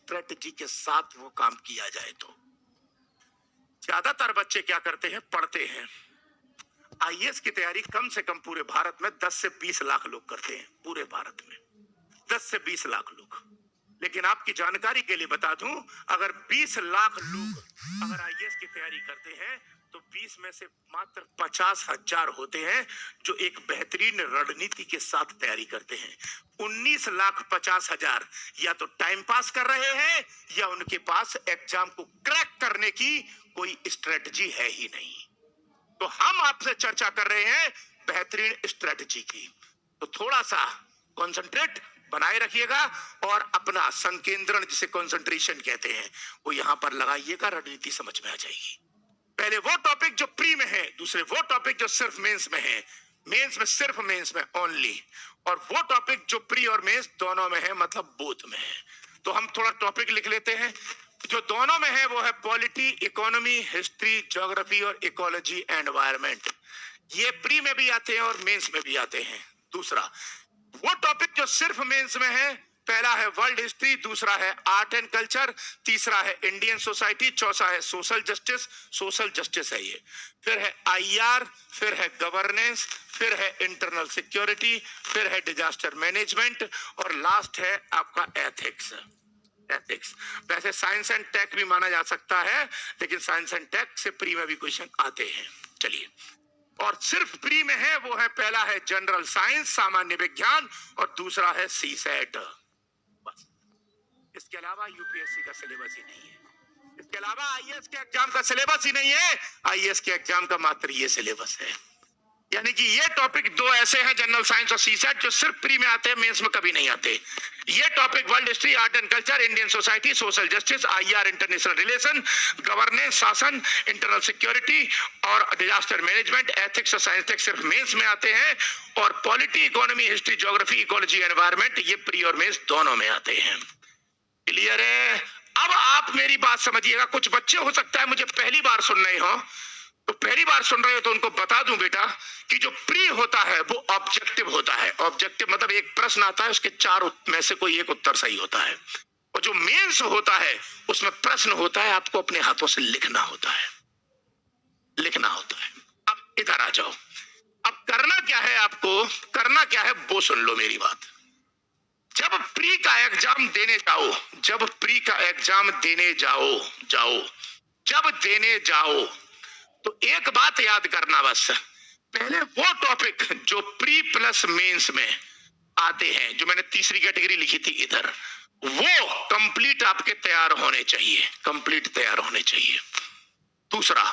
Strategy के साथ वो काम किया जाए तो। ज्यादातर बच्चे क्या करते हैं, पढ़ते हैं। आईएएस की तैयारी कम से कम पूरे भारत में 10 से 20 लाख लोग करते हैं, पूरे भारत में 10 से 20 लाख लोग। लेकिन आपकी जानकारी के लिए बता दूं, अगर 20 लाख लोग अगर आईएएस की तैयारी करते हैं तो 20 में से मात्र 50,000 होते हैं जो एक बेहतरीन रणनीति के साथ तैयारी करते हैं। 19,50,000 या तो टाइम पास कर रहे हैं या उनके पास एग्जाम को क्रैक करने की कोई स्ट्रेटजी है ही नहीं। तो हम आपसे चर्चा कर रहे हैं बेहतरीन स्ट्रेटजी की। तो थोड़ा सा कंसंट्रेट बनाए रखिएगा और अपना संकेंद्रण, जिसे कंसंट्रेशन कहते हैं, वो यहां पर लगाइएगा, रणनीति समझ में आ जाएगी। पहले वो टॉपिक जो प्री में है, दूसरे वो टॉपिक जो सिर्फ मेंस में है, मेंस में सिर्फ मेंस में ओनली, और वो टॉपिक जो प्री और मेंस दोनों में है, मतलब बोथ में है। तो हम थोड़ा टॉपिक लिख लेते हैं। जो दोनों में है वो है पॉलिटी, इकोनॉमी, हिस्ट्री, ज्योग्राफी और इकोलॉजी एनवायरमेंट। ये प्री में भी आते हैं और मेंस में भी आते हैं। दूसरा वो टॉपिक जो सिर्फ मेंस में है, पहला है वर्ल्ड हिस्ट्री, दूसरा है आर्ट एंड कल्चर, तीसरा है इंडियन सोसाइटी, चौथा है सोशल जस्टिस, सोशल जस्टिस है ये, फिर है आईआर, फिर है गवर्नेंस, फिर है इंटरनल सिक्योरिटी, फिर है डिजास्टर मैनेजमेंट और लास्ट है आपका एथिक्स। एथिक्स वैसे साइंस एंड टेक भी माना जा सकता है, लेकिन साइंस एंड टेक से प्री में भी क्वेश्चन आते हैं। चलिए, और सिर्फ प्री में है वो है, पहला है जनरल साइंस, सामान्य विज्ञान, और दूसरा है सीसेट। बस, इसके अलावा यूपीएससी का सिलेबस ही नहीं है। इसके अलावा आईएएस के एग्जाम का सिलेबस ही नहीं है। आईएएस के एग्जाम का मात्र ये सिलेबस है। यानी कि ये टॉपिक दो ऐसे हैं, जनरल साइंस और सीसेट, जो सिर्फ प्री में आते हैं, मेंस में कभी नहीं आते। ये topic world history, art and culture, Indian society, social justice, IR, international relation, governance, शासन, इंटरनल सिक्योरिटी और डिजास्टर मैनेजमेंट, एथिक्स और साइंस टेक सिर्फ मेंस में आते हैं, और polity, economy, history, geography, ecology, environment ये प्री और मेंस दोनों में आते हैं। क्लियर है? अब आप मेरी बात समझिएगा। कुछ बच्चे हो सकता है मुझे पहली बार सुन रहे हो, तो पहली बार सुन रहे हो तो उनको बता दूं बेटा कि जो प्री होता है वो ऑब्जेक्टिव होता है। ऑब्जेक्टिव मतलब एक प्रश्न आता है, उसके 4 में से कोई एक उत्तर सही होता है। और जो मेंस होता है उसमें प्रश्न होता है, आपको अपने हाथों से लिखना होता है, लिखना होता है। अब इधर आ जाओ। अब करना क्या है, आपको करना क्या है वो सुन लो मेरी बात। जब प्री का एग्जाम देने जाओ, जब प्री का एग्जाम देने जब देने जाओ तो एक बात याद करना, बस पहले वो टॉपिक जो प्री प्लस मेंस में आते हैं, जो मैंने तीसरी कैटेगरी लिखी थी इधर, वो कंप्लीट आपके तैयार होने चाहिए, कंप्लीट तैयार होने चाहिए। दूसरा,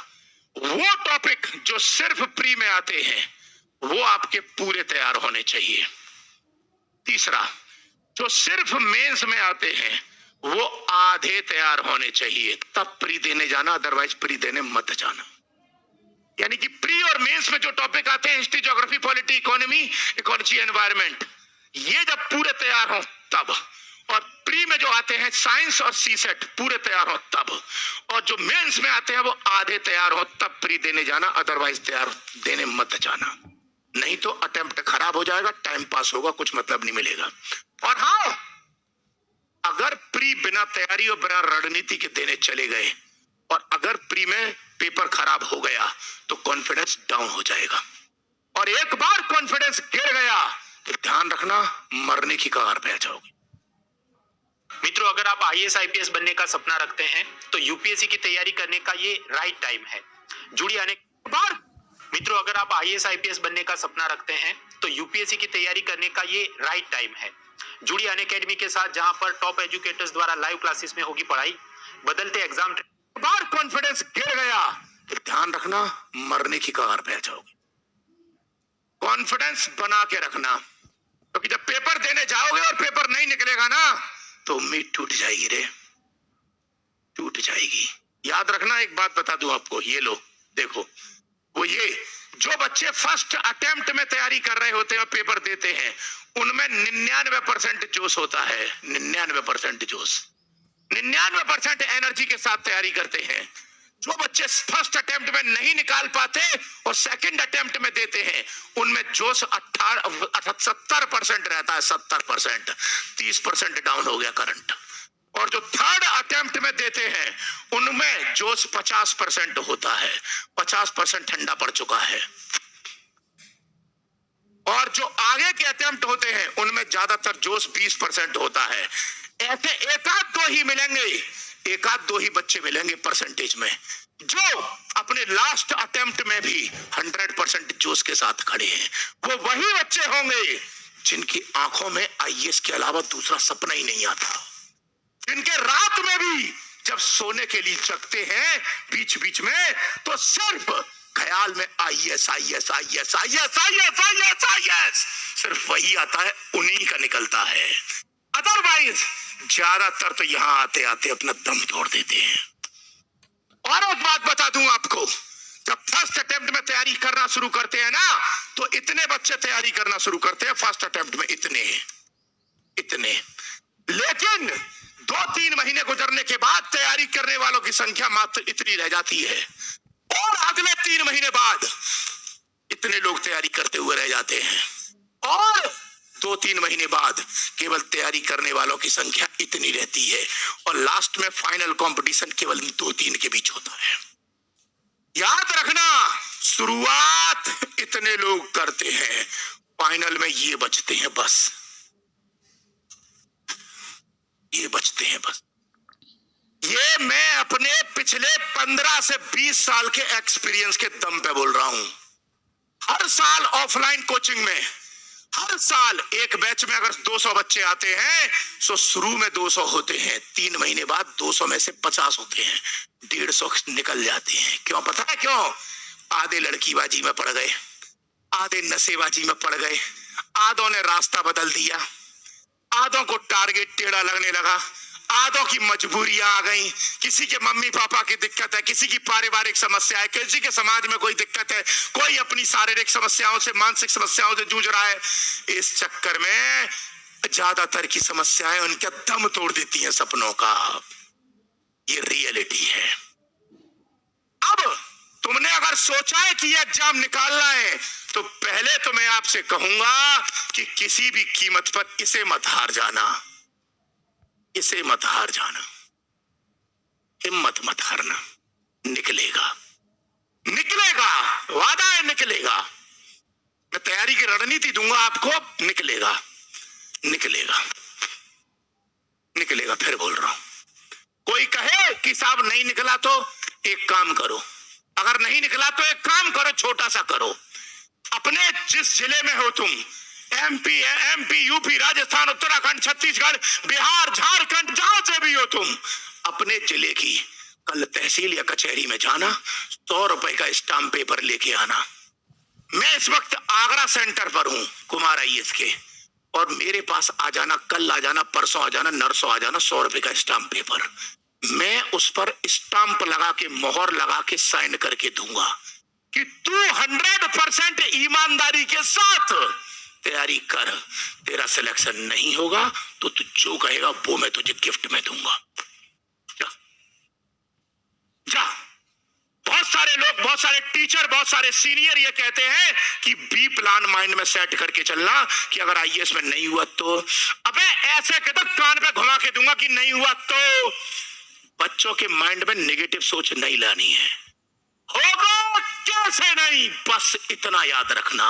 वो टॉपिक जो सिर्फ प्री में आते हैं वो आपके पूरे तैयार होने चाहिए। तीसरा, जो सिर्फ मेंस में आते हैं वो आधे तैयार होने चाहिए, तब प्री देने जाना, अदरवाइज प्री देने मत जाना। यानी कि प्री और मेंस में जो टॉपिक आते हैं, history, geography, polity, economy, ecology, environment, ये जब पूरे तैयार हो तब, और प्री में जो आते हैं साइंस और सीसेट पूरे तैयार हो तब, और जो मेंस में आते हैं वो आधे तैयार हो तब प्री देने जाना, अदरवाइज तैयार देने मत जाना। नहीं तो अटेम्प्ट खराब हो जाएगा, टाइम पास होगा, कुछ मतलब नहीं मिलेगा। और हाँ, अगर प्री बिना तैयारी और बिना रणनीति के देने चले गए और अगर प्री में पेपर खराब हो गया तो कॉन्फिडेंस डाउन हो जाएगा, और एक बार कॉन्फिडेंस गिर गया तो ध्यान रखना, मरने की कगार पे आ जाओगे। मित्रों, अगर आप आईएएस आईपीएस बनने का सपना रखते हैं तो यूपीएससी की तैयारी करने का ये राइट टाइम है। जुड़ी आने बार मित्रों, अगर आप आईएएस आईपीएस बनने का सपना रखते हैं तो यूपीएससी की तैयारी करने का ये राइट टाइम है। जुड़ी अनअकैडमी के साथ, जहां पर टॉप एजुकेटर्स द्वारा लाइव क्लासेस में होगी पढ़ाई, बदलते एग्जाम, बार कॉन्फिडेंस गिर गया तो ध्यान रखना, मरने की कगार पे आ जाओगे। कॉन्फिडेंस बना के रखना, क्योंकि जब पेपर देने जाओगे और पेपर नहीं निकलेगा ना तो उम्मीद टूट जाएगी रे, टूट जाएगी। याद रखना, एक बात बता दूं आपको, ये लो देखो, वो ये जो बच्चे फर्स्ट अटेम्प्ट में तैयारी कर रहे होते हैं, पेपर देते हैं, उनमें 99% जोश होता है, 99% जोश, 99% एनर्जी के साथ तैयारी करते हैं। जो बच्चे फर्स्ट अटेम्प्ट में नहीं निकाल पाते और सेकंड अटेम्प्ट में देते हैं, उनमें जोश 70% रहता है, 70%, 30% डाउन हो गया करंट। और जो थर्ड देते हैं उनमें जोश 50% होता है, 50% ठंडा पड़ चुका है, और जो आगे के अटेम्प्ट होते हैं उनमें ज्यादातर जोश 20% होता है। ऐसे एकाध दो ही मिलेंगे, एकाध दो ही बच्चे मिलेंगे परसेंटेज में जो अपने लास्ट अटेम्प्ट में भी 100% जोश के साथ खड़े हैं। वो वही बच्चे होंगे जिनकी आंखों में आईएएस के अलावा दूसरा सपना ही नहीं आता, जिनके रात में भी जब सोने के लिए जगते हैं बीच बीच में तो सिर्फ ख्याल में IAS IAS IAS IAS IAS IAS IAS सिर्फ वही आता है, उन्हीं का निकलता है। अदरवाइज ज्यादातर तो यहां आते आते अपना दम तोड़ देते हैं। और एक बात बता दूं आपको, जब फर्स्ट अटेम्प्ट में तैयारी करना शुरू करते हैं ना तो इतने बच्चे तैयारी करना शुरू करते हैं फर्स्ट अटेम्प्ट में, इतने। लेकिन 2-3 महीने गुजरने के बाद तैयारी करने वालों की संख्या मात्र इतनी रह जाती है, और अगले 3 महीने बाद इतने लोग तैयारी करते हुए रह जाते हैं, और 2-3 महीने बाद केवल तैयारी करने वालों की संख्या इतनी रहती है, और लास्ट में फाइनल कंपटीशन केवल 2-3 के बीच होता है। याद रखना, शुरुआत इतने लोग करते हैं, फाइनल में ये बचते हैं बस, ये बचते हैं बस। ये मैं अपने पिछले 15 से 20 साल के एक्सपीरियंस के दम पे बोल रहा हूं। हर साल ऑफलाइन कोचिंग में, हर साल एक बैच में अगर 200 बच्चे आते हैं तो शुरू में 200 होते हैं, 3 महीने बाद 200 में से 50 होते हैं, 150 निकल जाते हैं। क्यों पता है क्यों? आधे लड़कीबाजी में पड़ गए, आधे नशेबाजी में पड़ गए, आधों ने रास्ता बदल दिया, आधों को टारगेट टेढ़ा लगने लगा, आधों की मजबूरियां आ गई, किसी के मम्मी पापा की दिक्कत है, किसी की पारिवारिक समस्या है, किसी के समाज में कोई दिक्कत है, कोई अपनी शारीरिक समस्याओं से, मानसिक समस्याओं से जूझ रहा है। इस चक्कर में ज्यादातर की समस्याएं उनका दम तोड़ देती हैं सपनों का। ये रियलिटी है। अब तुमने अगर सोचा है कि एग्जाम निकालना है तो पहले तो मैं आपसे कहूंगा कि किसी भी कीमत पर इसे मत हार जाना, इसे मत हार जाना, हिम्मत मत हारना। निकलेगा, निकलेगा, वादा है निकलेगा। मैं तैयारी की रणनीति दूंगा आपको, निकलेगा, निकलेगा, निकलेगा। फिर बोल रहा हूं, कोई कहे कि साहब नहीं निकला तो एक काम करो, अगर नहीं निकला तो एक काम करो, छोटा सा करो। अपने जिस जिले में हो तुम, एमपी, यूपी, राजस्थान, उत्तराखंड, छत्तीसगढ़, बिहार, झारखंड, जहां से भी हो तुम, अपने जिले की कल तहसील या कचहरी में जाना, 100 रुपए का स्टाम्प पेपर लेके आना। मैं इस वक्त आगरा सेंटर पर हूं कुमार आईएएस के, और मेरे पास आ जाना, कल आ जाना, परसों आ जाना, नरसों आ जाना, 100 रुपए का स्टाम्प पेपर। मैं उस पर स्टाम्प लगा के, मोहर लगा के साइन करके दूंगा कि तू 100% ईमानदारी के साथ तैयारी कर। तेरा सिलेक्शन नहीं होगा तो तू जो कहेगा वो मैं तुझे गिफ्ट में दूंगा। जा, जा। बहुत सारे लोग, बहुत सारे टीचर, बहुत सारे सीनियर ये कहते हैं कि बी प्लान माइंड में सेट करके चलना कि अगर आईएएस में नहीं हुआ तो, अबे ऐसे कहते कान पे घुमा के दूंगा कि नहीं हुआ तो। बच्चों के माइंड में नेगेटिव सोच नहीं लानी है। होगा कैसे नहीं, बस इतना याद रखना,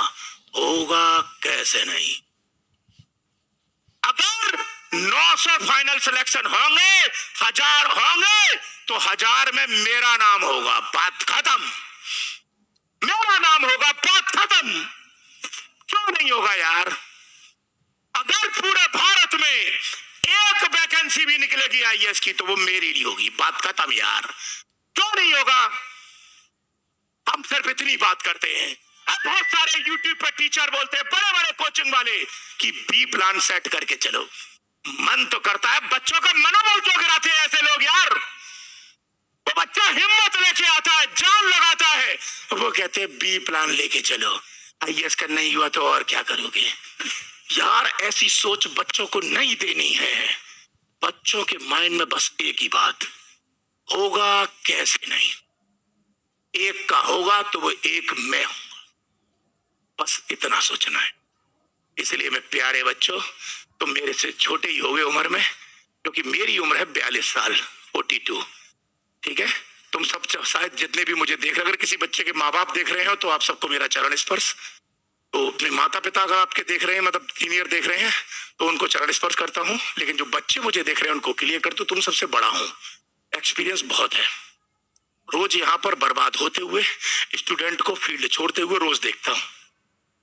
होगा कैसे नहीं। अगर 900 फाइनल सिलेक्शन होंगे, 1000 होंगे तो 1000 में मेरा नाम होगा, बात खत्म। मेरा नाम होगा, बात खत्म। क्यों नहीं होगा यार? अगर पूरे भारत में एक वैकेंसी भी निकलेगी आईएएस की तो वो मेरी लिए होगी, बात खत्म यार। क्यों नहीं होगा? हम सिर्फ इतनी बात करते हैं। अब बहुत सारे यूट्यूब पे टीचर बोलते हैं, बड़े बड़े कोचिंग वाले, कि बी प्लान सेट करके चलो। मन तो करता है, बच्चों का मनोबल क्यों गिराते हैं ऐसे लोग यार? वो बच्चा हिम्मत लेके आता है, जान लगाता है, वो कहते हैं बी प्लान लेके चलो, आईएएस का नहीं हुआ तो और क्या करोगे यार? ऐसी सोच बच्चों को नहीं देनी है। बच्चों के माइंड में बस एक ही बात, होगा कैसे नहीं। एक का होगा तो वो एक मैं हूंगा, बस इतना सोचना है। इसलिए मैं प्यारे बच्चों, तुम मेरे से छोटे ही होगे उम्र में, क्योंकि मेरी उम्र है 42 साल, 42। ठीक है, तुम सब शायद जितने भी मुझे देख रहे, अगर किसी बच्चे के माँ बाप देख रहे हो तो आप सबको मेरा चरण स्पर्श, तो अपने माता पिता अगर आपके देख रहे हैं, मतलब सीनियर देख रहे हैं, तो उनको चरण स्पर्श करता हूँ। लेकिन जो बच्चे मुझे देख रहे हैं उनको क्लियर कर दो, तुम सबसे बड़ा हूँ, एक्सपीरियंस बहुत है। रोज यहाँ पर बर्बाद होते हुए, स्टूडेंट को फील्ड छोड़ते हुए रोज देखता हूँ।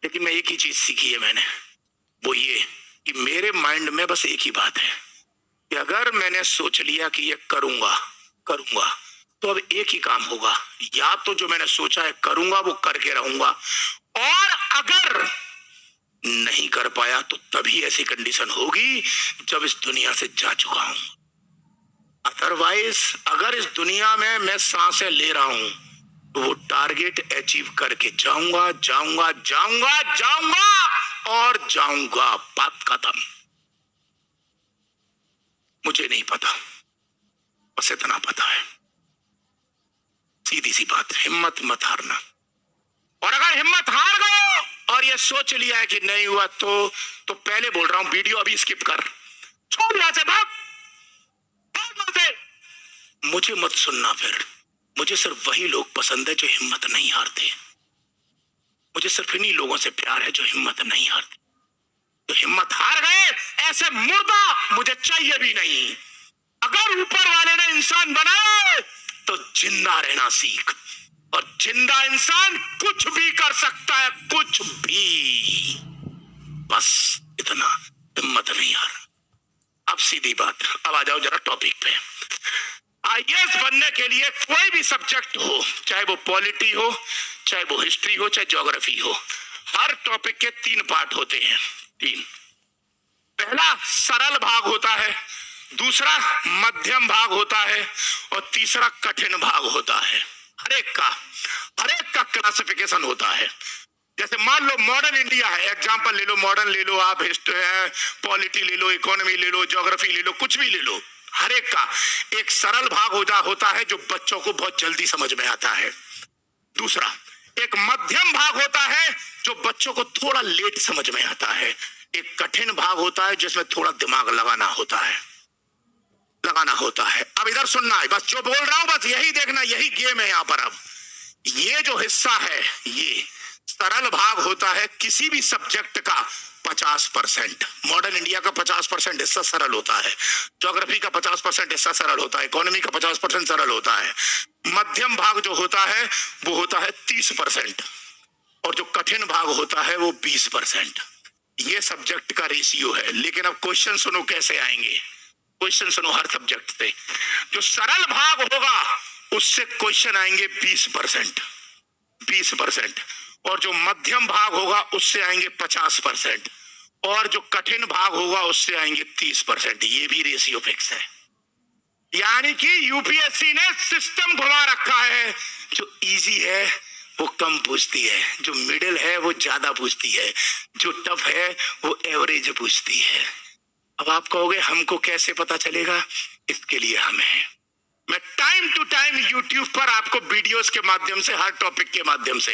लेकिन मैं एक ही चीज सीखी है मैंने, वो ये कि मेरे माइंड में बस एक ही बात है कि अगर मैंने सोच लिया कि ये करूंगा करूंगा तो अब एक ही काम होगा, या तो जो मैंने सोचा है करूंगा वो करके रहूंगा, और अगर नहीं कर पाया तो तभी ऐसी कंडीशन होगी जब इस दुनिया से जा चुका हूं। अदरवाइज अगर इस दुनिया में मैं सांसें ले रहा हूं तो वो टारगेट अचीव करके जाऊंगा जाऊंगा जाऊंगा जाऊंगा और जाऊंगा। बात खत्म। मुझे नहीं पता, बस इतना पता है, सीधी सी बात, हिम्मत मत हारना। और अगर हिम्मत हार गए और ये सोच लिया है कि नहीं हुआ तो पहले बोल रहा हूं, वीडियो अभी स्किप कर, छोड़ यहां से, भाग से। मुझे मत सुनना फिर। मुझे सिर्फ वही लोग पसंद है जो हिम्मत नहीं हारते। मुझे सिर्फ इन्हीं लोगों से प्यार है जो हिम्मत नहीं हारते। तो हिम्मत हार गए ऐसे मुर्दा मुझे चाहिए भी नहीं। अगर ऊपर वाले ने इंसान बनाए तो जिंदा रहना सीख, और जिंदा इंसान कुछ भी कर सकता है, कुछ भी। बस इतना, हिम्मत नहीं हार। अब सीधी बात, अब आ जाओ जरा टॉपिक पे। आईएएस बनने के लिए कोई भी सब्जेक्ट हो, चाहे वो पॉलिटी हो, चाहे वो हिस्ट्री हो, चाहे ज्योग्राफी हो, हर टॉपिक के 3 पार्ट होते हैं। 3। पहला सरल भाग होता है, दूसरा मध्यम भाग होता है, और तीसरा कठिन भाग होता है। हर एक का क्लासिफिकेशन होता है। जैसे मान लो मॉडर्न इंडिया है, एग्जांपल ले लो, मॉडर्न ले लो, आप हिस्ट्री है, पॉलिटी ले लो, इकोनॉमी ले लो, ज्योग्राफी ले लो, कुछ भी ले लो। हर एक का एक सरल भाग होता है जो बच्चों को बहुत जल्दी समझ में आता है। दूसरा एक मध्यम भाग होता है जो बच्चों को थोड़ा लेट समझ में आता है। एक कठिन भाग होता है जिसमें थोड़ा दिमाग लगाना होता है। अब इधर सुनना है, बस जो बोल रहा हूं बस यही देखना, यही गेम है यहाँ पर। अब ये जो हिस्सा है, ये सरल भाग होता है किसी भी सब्जेक्ट का 50%। मॉडर्न इंडिया का 50% हिस्सा सरल होता है, ज्योग्राफी का 50% हिस्सा सरल होता है, इकोनॉमी का 50% सरल होता है। मध्यम भाग जो होता है वो होता है 30%, और जो कठिन भाग होता है वो 20%। ये सब्जेक्ट का रेशियो है। लेकिन अब क्वेश्चन सुनो कैसे आएंगे, क्वेश्चन सुनो हर सब्जेक्ट से। जो सरल भाग होगा उससे क्वेश्चन आएंगे 20%, और जो मध्यम भाग होगा उससे आएंगे 50%, और जो कठिन भाग होगा उससे आएंगे 30%। ये भी रेशियो फिक्स है। यानी कि यूपीएससी ने सिस्टम घुमा रखा है। जो इजी है वो कम पूछती है, जो मिडिल है वो ज्यादा पूछती है, जो टफ है वो एवरेज पूछती है। अब आप कहोगे हमको कैसे पता चलेगा? इसके लिए हम हैं। मैं टाइम टू टाइम यूट्यूब पर आपको वीडियोस के माध्यम से, हर टॉपिक के माध्यम से,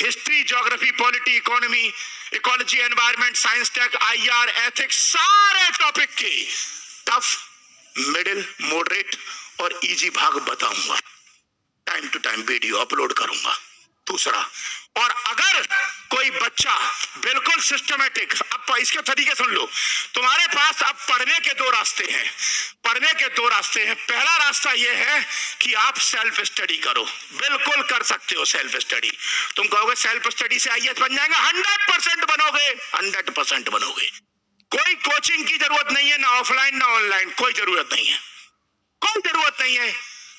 history, geography, polity, economy, ecology, environment, science, tech, IR, ethics, सारे टॉपिक के टफ, मिडिल, मॉडरेट और इजी भाग बताऊंगा। Time to time video upload करूंगा। दूसरा, और अगर कोई बच्चा बिल्कुल सिस्टमेटिक, अब इसके तरीके सुन लो। तुम्हारे पास अब पढ़ने के 2 रास्ते हैं। पहला रास्ता यह है कि आप सेल्फ स्टडी करो। बिल्कुल कर सकते हो सेल्फ स्टडी। तुम कहोगे सेल्फ स्टडी से आईएएस बन जाएंगे, 100% बनोगे, 100% बनोगे। कोई कोचिंग की जरूरत नहीं है, ना ऑफलाइन ना ऑनलाइन, कोई जरूरत नहीं है, कोई जरूरत नहीं है।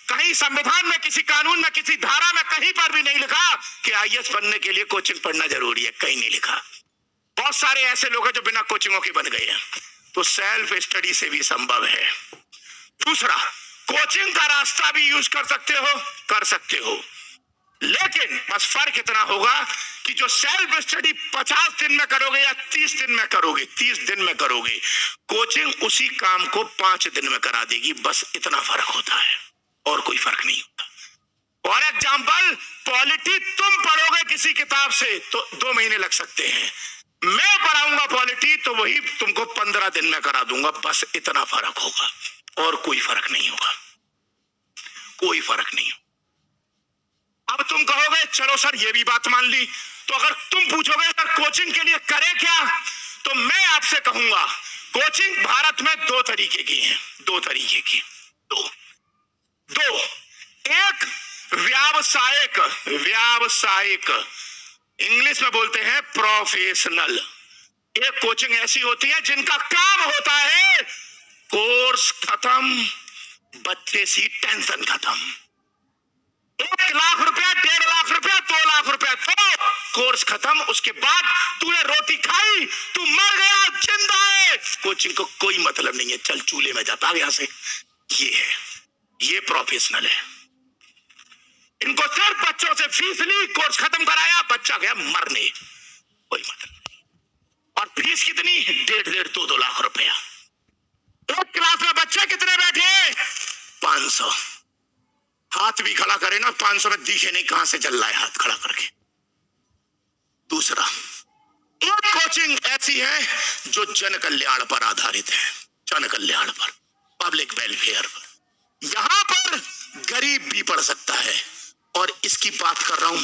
कहीं संविधान में, किसी कानून में, किसी धारा में कहीं पर भी नहीं लिखा कि आईएएस बनने के लिए कोचिंग पढ़ना जरूरी है, कहीं नहीं लिखा। बहुत सारे ऐसे लोग हैं जो बिना कोचिंगों के बन गए हैं। तो सेल्फ स्टडी से भी संभव है। दूसरा, कोचिंग का रास्ता भी यूज कर सकते हो, लेकिन बस फर्क इतना होगा कि जो सेल्फ स्टडी 50 दिन में करोगे या 30 दिन में करोगे, 30 दिन में करोगे, कोचिंग उसी काम को 5 दिन में करा देगी। बस इतना फर्क होता है, और कोई फर्क नहीं होता। और एग्जाम्पल, पॉलिटी तुम पढ़ोगे किसी किताब से तो 2 महीने लग सकते हैं, मैं पढ़ाऊंगा पॉलिटी तो वही तुमको 15 दिन में करा दूंगा। बस इतना फर्क होगा, और कोई फर्क नहीं होगा। कोई फर्क नहीं। अब तुम कहोगे चलो सर ये भी बात मान ली, तो अगर तुम पूछोगे सर कोचिंग के लिए करे क्या, तो मैं आपसे कहूंगा कोचिंग भारत में दो तरीके की है, दो तरीके की, दो। एक व्यावसायिक, व्यावसायिक इंग्लिश में बोलते हैं प्रोफेशनल। एक कोचिंग ऐसी होती है जिनका काम होता है कोर्स खत्म, बच्चे सी टेंशन खत्म। 1 लाख रुपया, 1.5 लाख रुपया, 2 लाख रुपया, तो कोर्स खत्म। उसके बाद तूने रोटी खाई, तू मर गया, जिंदा है, कोचिंग को कोई मतलब नहीं है, चल चूल्हे में जा, भाग यहां से। ये है, ये प्रोफेशनल है। इनको सिर्फ बच्चों से फीस ली, कोर्स खत्म कराया, बच्चा गया मरने, कोई मतलब नहीं। और फीस कितनी? 1.5 2 लाख रुपया। एक क्लास में बच्चे कितने बैठे? 500। हाथ भी खड़ा करे ना, 500 में दिखे नहीं कहां से चल रहा है हाथ खड़ा करके। दूसरा, एक कोचिंग ऐसी है जो जन कल्याण पर आधारित है, जन कल्याण पर, पब्लिक वेलफेयर पर। यहां पर गरीब भी पढ़ सकता है, और इसकी बात कर रहा हूं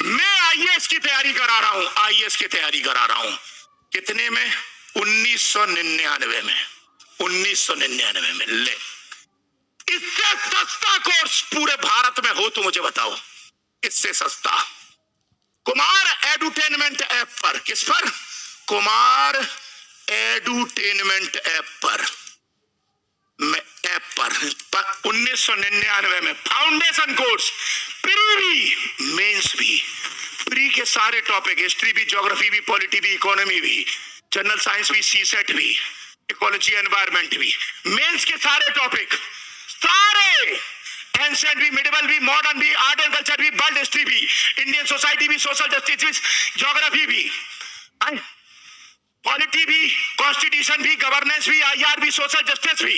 मैं आईएएस की तैयारी करा रहा हूं, आईएएस की तैयारी करा रहा हूं। कितने में? 1999 में, 1999 में। ले, इससे सस्ता कोर्स पूरे भारत में हो तो मुझे बताओ, इससे सस्ता। कुमार एडुटेनमेंट ऐप पर, किस पर? कुमार एडुटेनमेंट ऐप पर, ऐप पर 1999 में फाउंडेशन कोर्स, प्री भी मेंस भी, प्री के सारे टॉपिक, हिस्ट्री भी, ज्योग्राफी भी, पॉलिटी भी, इकोनॉमी भी, जनरल साइंस भी, सीसेट भी, इकोलॉजी एनवायरमेंट भी, मेंस के सारे टॉपिक, सारे, एंशिएंट भी, मिडिवल भी, मॉडर्न भी, आर्ट एंड कल्चर भी, वर्ल्ड हिस्ट्री भी, इंडियन सोसाइटी भी, सोशल जस्टिस भी, ज्योग्राफी भी, पॉलिटी भी, कॉन्स्टिट्यूशन भी, गवर्नेंस भी, आईआर भी, सोशल जस्टिस भी,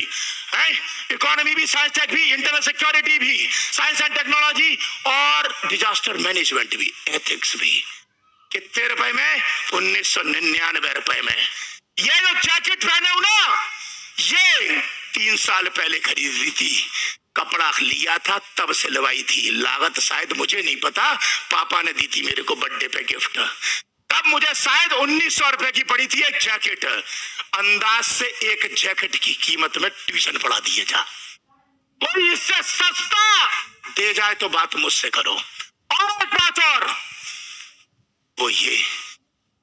इकोनॉमी भी, साइंस टेक भी, इंटरनल सिक्योरिटी भी, साइंस एंड टेक्नोलॉजी और डिजास्टर मैनेजमेंट भी, एथिक्स भी। कितने रुपए में? 1999 रुपए में। ये जो जैकेट पहने हो ना, ये 3 साल पहले खरीदी थी, कपड़ा लिया था तब सिलवाई थी, लागत शायद मुझे नहीं पता, पापा ने दी थी मेरे को बर्थडे पे गिफ्ट, तब मुझे शायद 1900 रुपए की पड़ी थी एक जैकेट। अंदाज से एक जैकेट की कीमत में ट्यूशन पढ़ा दिए जा, कोई इससे सस्ता दे जाए तो बात मुझसे करो। और एक बात और, वो ये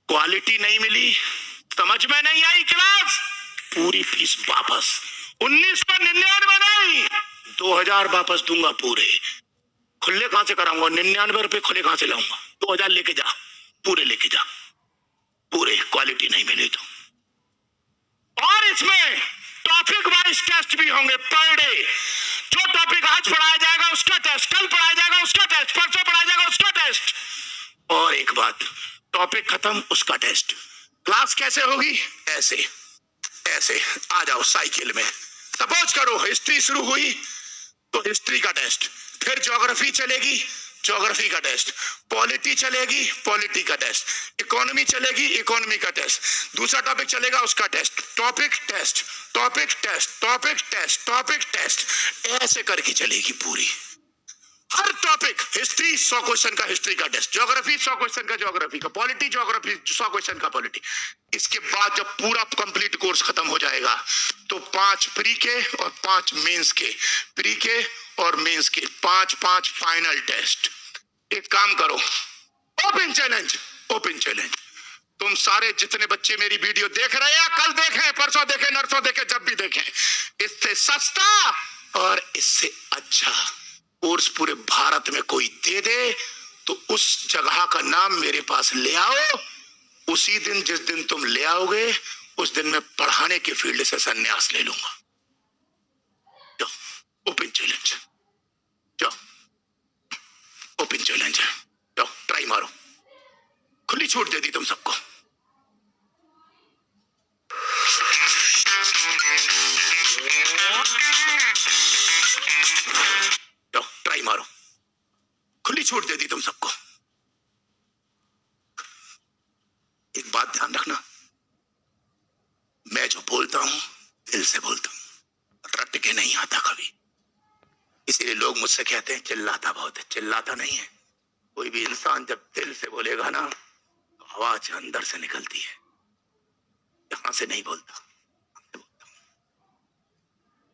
क्वालिटी नहीं मिली, समझ में नहीं आई क्लास, पूरी फीस वापस। 1999 नहीं, 2000 वापस दूंगा पूरे। खुले कहां से कराऊंगा? 99 रुपए खुले कहां से लाऊंगा? 2000 लेके जा, पूरे लेके जा, पूरे, क्वालिटी नहीं मिली तो। और इसमें टॉपिक वाइज टेस्ट भी होंगे पर डे। जो टॉपिक आज पढ़ाया जाएगा उसका टेस्ट, कल पढ़ाया जाएगा उसका टेस्ट, परसों पढ़ाया जाएगा उसका टेस्ट। और एक बात, टॉपिक खत्म उसका टेस्ट। क्लास कैसे होगी? ऐसे ऐसे आ जाओ साइकिल में। सपोज करो हिस्ट्री शुरू हुई तो हिस्ट्री का टेस्ट, फिर ज्योग्राफी चलेगी, ज्योग्राफी का टेस्ट, पॉलिटी चलेगी, पॉलिटी का टेस्ट, इकोनॉमी चलेगी, इकोनॉमी का टेस्ट, दूसरा टॉपिक चलेगा उसका test, topic test, topic test, topic test, topic test, ऐसे करके चलेगी पूरी। हर टॉपिक, हिस्ट्री 100 क्वेश्चन का हिस्ट्री का टेस्ट, ज्योग्राफी 100 क्वेश्चन का ज्योग्राफी का, पॉलिटी ज्योग्राफी 100 क्वेश्चन का पॉलिटी। इसके बाद जब पूरा कंप्लीट कोर्स खत्म हो जाएगा तो 5 प्री के और 5 मेंस के, प्री के और मेंस के 5 फाइनल टेस्ट। एक काम करो, ओपन चैलेंज, ओपन चैलेंज, तुम सारे जितने बच्चे मेरी वीडियो देख रहे हैं, कल देखें, परसों देखें, नरसों देखें, जब भी देखें, इससे सस्ता और इससे अच्छा कोर्स पूरे भारत में कोई दे दे तो उस जगह का नाम मेरे पास ले आओ। उसी दिन, जिस दिन तुम ले आओगे, उस दिन मैं पढ़ाने के फील्ड से संन्यास ले लूंगा। जाओ, ओपन चैलेंज, जाओ, ओपन चैलेंज है, जाओ ट्राई मारो, खुली छूट दे दी तुम सबको। जाओ ट्राई मारो, खुली छूट दे दी तुम सबको। एक बात ध्यान रखना, मैं जो बोलता हूं दिल से बोलता हूं, रट के नहीं आता कभी। इसीलिए लोग मुझसे कहते हैं चिल्लाता बहुत है। चिल्लाता नहीं है। कोई भी इंसान जब दिल से बोलेगा ना तो आवाज अंदर से निकलती है, यहां से नहीं बोलता।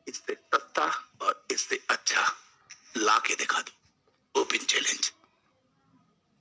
इससे सस्ता और इससे अच्छा ला के दिखा दो। Open challenge.